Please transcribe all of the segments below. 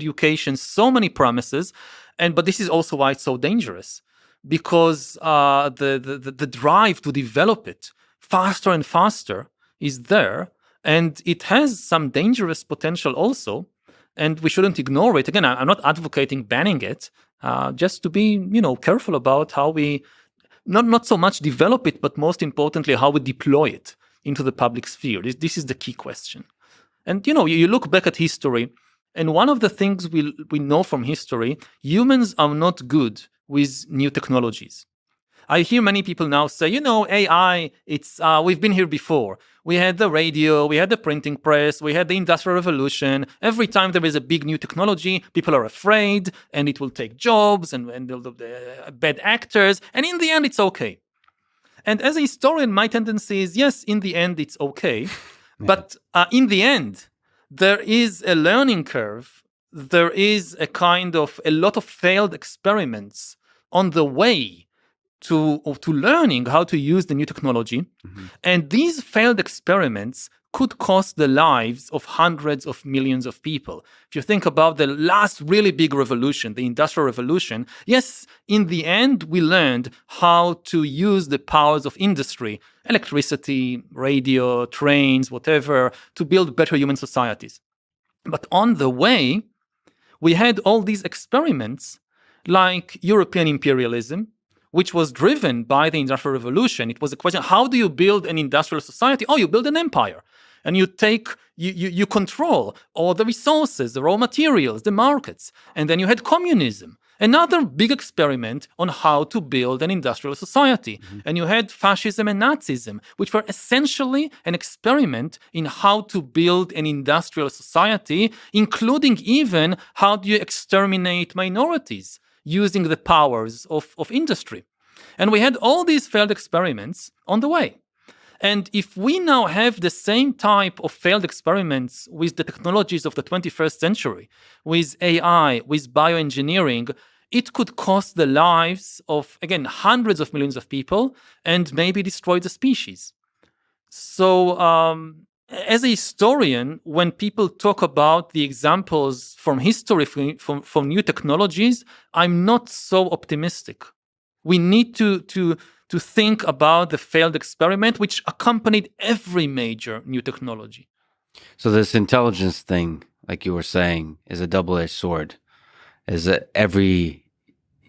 education, so many promises, but this is also why it's so dangerous, because the drive to develop it faster and faster is there, and it has some dangerous potential also, and we shouldn't ignore it. Again, I'm not advocating banning it, just to be careful about how we not so much develop it, but most importantly how we deploy it into the public sphere. This is the key question. And you look back at history, and one of the things we know from history, humans are not good with new technologies. I hear many people now say, AI, we've been here before. We had the radio, we had the printing press, we had the Industrial Revolution. Every time there is a big new technology, people are afraid, and it will take jobs, and they'll bad actors, and in the end, it's okay. And as a historian, my tendency is, yes, in the end, it's okay. But in the end, there is a learning curve. There is a lot of failed experiments on the way to learning how to use the new technology. Mm-hmm. And these failed experiments could cost the lives of hundreds of millions of people. If you think about the last really big revolution, the Industrial Revolution, yes, in the end, we learned how to use the powers of industry, electricity, radio, trains, whatever, to build better human societies. But on the way, we had all these experiments like European imperialism, which was driven by the Industrial Revolution. It was a question, how do you build an industrial society? Oh, you build an empire. And you control all the resources, the raw materials, the markets. And then you had communism, another big experiment on how to build an industrial society. Mm-hmm. And you had fascism and Nazism, which were essentially an experiment in how to build an industrial society, including even how do you exterminate minorities using the powers of industry. And we had all these failed experiments on the way. And if we now have the same type of failed experiments with the technologies of the 21st century, with AI, with bioengineering, it could cost the lives of, again, hundreds of millions of people and maybe destroy the species. So, as a historian, when people talk about the examples from history, from new technologies, I'm not so optimistic. We need to think about the failed experiment, which accompanied every major new technology. So this intelligence thing, like you were saying, is a double-edged sword. Is that every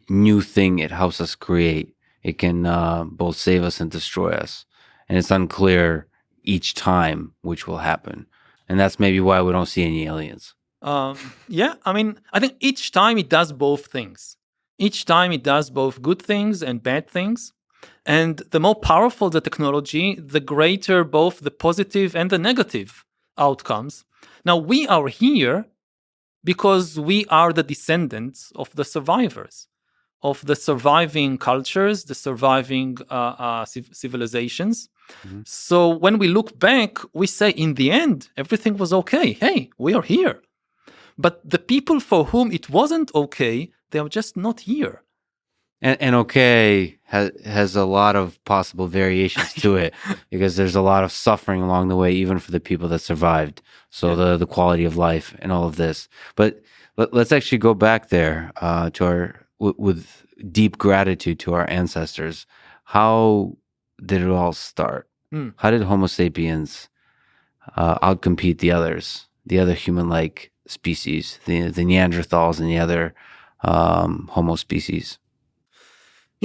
new thing it helps us create, it can both save us and destroy us. And it's unclear each time which will happen. And that's maybe why we don't see any aliens. Yeah, I think each time it does both things. Each time it does both good things and bad things. And the more powerful the technology, the greater both the positive and the negative outcomes. Now, we are here because we are the descendants of the survivors, of the surviving cultures, the surviving civilizations. Mm-hmm. So when we look back, we say, in the end, everything was okay. Hey, we are here. But the people for whom it wasn't okay, they are just not here. And okay has a lot of possible variations to it, because there's a lot of suffering along the way, even for the people that survived. So the quality of life and all of this. But let's actually go back there to our with deep gratitude to our ancestors. How did it all start? How did Homo sapiens outcompete the others, the other human-like species, the Neanderthals and the other Homo species?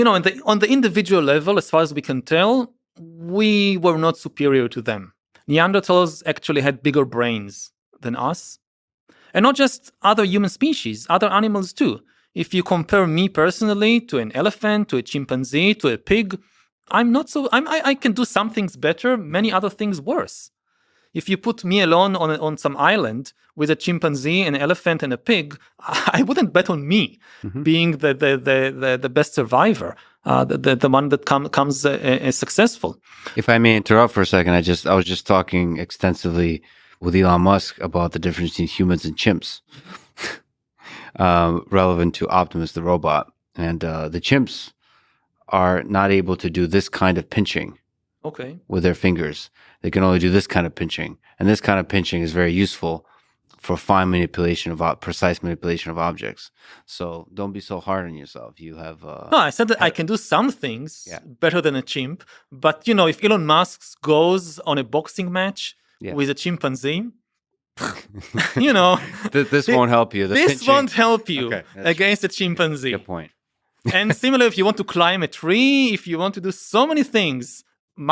On the individual level, as far as we can tell, we were not superior to them. Neanderthals actually had bigger brains than us. And not just other human species, other animals too. If you compare me personally to an elephant, to a chimpanzee, to a pig, I can do some things better, many other things worse. If you put me alone on some island with a chimpanzee, an elephant, and a pig, I wouldn't bet on me being the best survivor, the one that comes successful. If I may interrupt for a second, I was just talking extensively with Elon Musk about the difference between humans and chimps, relevant to Optimus the robot, and the chimps are not able to do this kind of pinching. Okay. With their fingers. They can only do this kind of pinching. And this kind of pinching is very useful for fine manipulation of precise manipulation of objects. So don't be so hard on yourself. You have No, I said that I can do some things Yeah. better than a chimp, but if Elon Musk goes on a boxing match Yeah. with a chimpanzee, you know, this won't help you. The this pinching- won't help you Okay, that's against a chimpanzee. Good point. And similar, if you want to climb a tree, if you want to do so many things,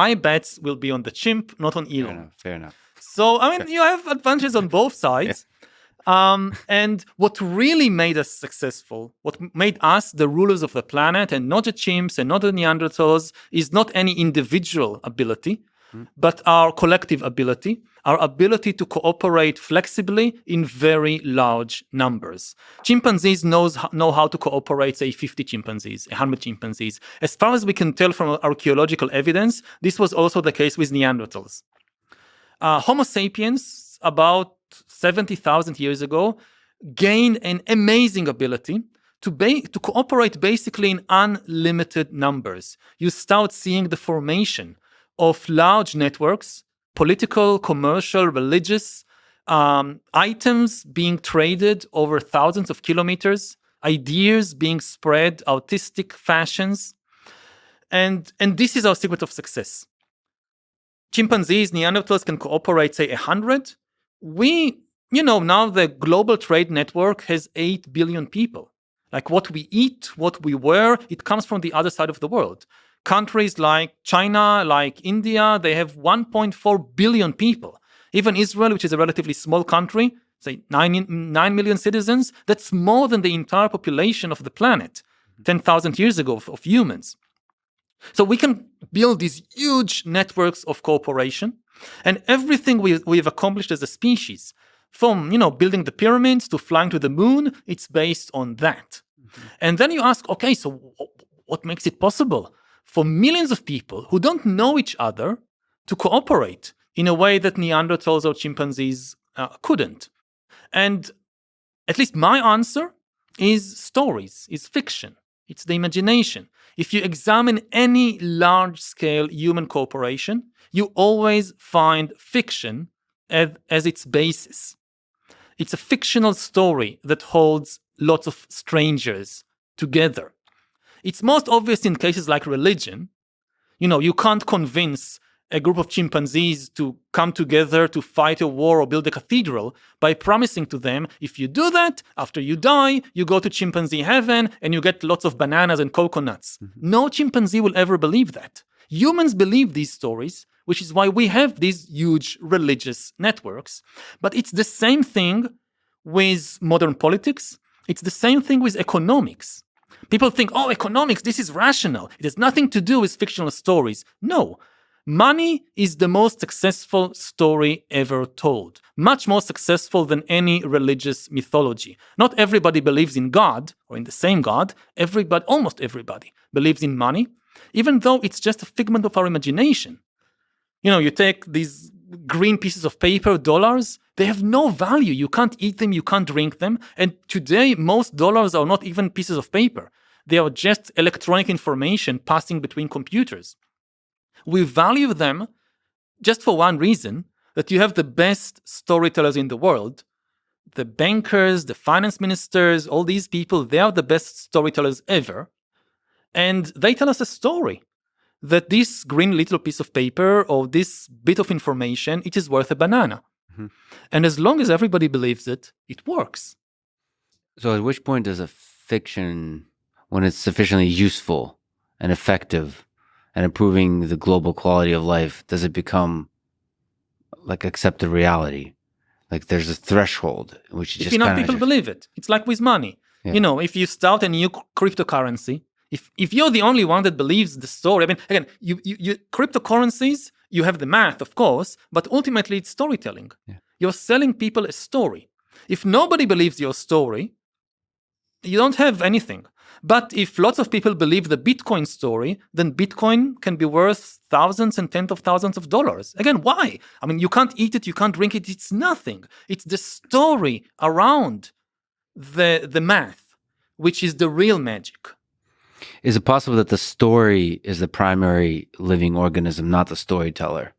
my bets will be on the chimp, not on Elon. Fair enough. So, I mean, you have advantages on both sides. And what really made us successful, what made us the rulers of the planet and not the chimps and not the Neanderthals, is not any individual ability, but our collective ability, our ability to cooperate flexibly in very large numbers. Chimpanzees know how to cooperate, say, 50 chimpanzees, 100 chimpanzees. As far as we can tell from archaeological evidence, this was also the case with Neanderthals. Homo sapiens, about 70,000 years ago, gained an amazing ability to cooperate basically in unlimited numbers. You start seeing the formation of large networks, political, commercial, religious, items being traded over thousands of kilometers, ideas being spread, artistic fashions. And this is our secret of success. Chimpanzees, Neanderthals can cooperate, say, 100. Now the global trade network has 8 billion people. Like what we eat, what we wear, it comes from the other side of the world. Countries like China, like India, they have 1.4 billion people. Even Israel, which is a relatively small country, say 9 million citizens, that's more than the entire population of the planet 10,000 years ago of humans. So we can build these huge networks of cooperation, and everything we've accomplished as a species, from building the pyramids to flying to the moon, it's based on that. And then you ask, okay, so what makes it possible for millions of people who don't know each other to cooperate in a way that Neanderthals or chimpanzees couldn't? And at least my answer is stories, is fiction. It's the imagination. If you examine any large-scale human cooperation, you always find fiction as its basis. It's a fictional story that holds lots of strangers together. It's most obvious in cases like religion. You can't convince a group of chimpanzees to come together to fight a war or build a cathedral by promising to them, if you do that, after you die, you go to chimpanzee heaven and you get lots of bananas and coconuts. No chimpanzee will ever believe that. Humans believe these stories, which is why we have these huge religious networks. But it's the same thing with modern politics. It's the same thing with economics. People think, economics, this is rational. It has nothing to do with fictional stories. No. Money is the most successful story ever told. Much more successful than any religious mythology. Not everybody believes in God, or in the same God. Almost everybody believes in money, even though it's just a figment of our imagination. You take these green pieces of paper, dollars, they have no value. You can't eat them, you can't drink them. And today, most dollars are not even pieces of paper. They are just electronic information passing between computers. We value them just for one reason, that you have the best storytellers in the world. The bankers, the finance ministers, all these people, they are the best storytellers ever. And they tell us a story that this green little piece of paper or this bit of information, it is worth a banana. And as long as everybody believes it, it works. So at which point does a fiction, when it's sufficiently useful and effective and improving the global quality of life, does it become like accepted reality? Like there's a threshold which if enough people believe it. It's like with money. Yeah. If you start a new cryptocurrency, if you're the only one that believes the story, I mean, again, you cryptocurrencies, you have the math, of course, but ultimately it's storytelling. Yeah. You're selling people a story. If nobody believes your story, you don't have anything. But if lots of people believe the Bitcoin story, then Bitcoin can be worth thousands and tens of thousands of dollars. Again, why? I mean, you can't eat it, you can't drink it, it's nothing. It's the story around the math, which is the real magic. Is it possible that the story is the primary living organism, not the storyteller?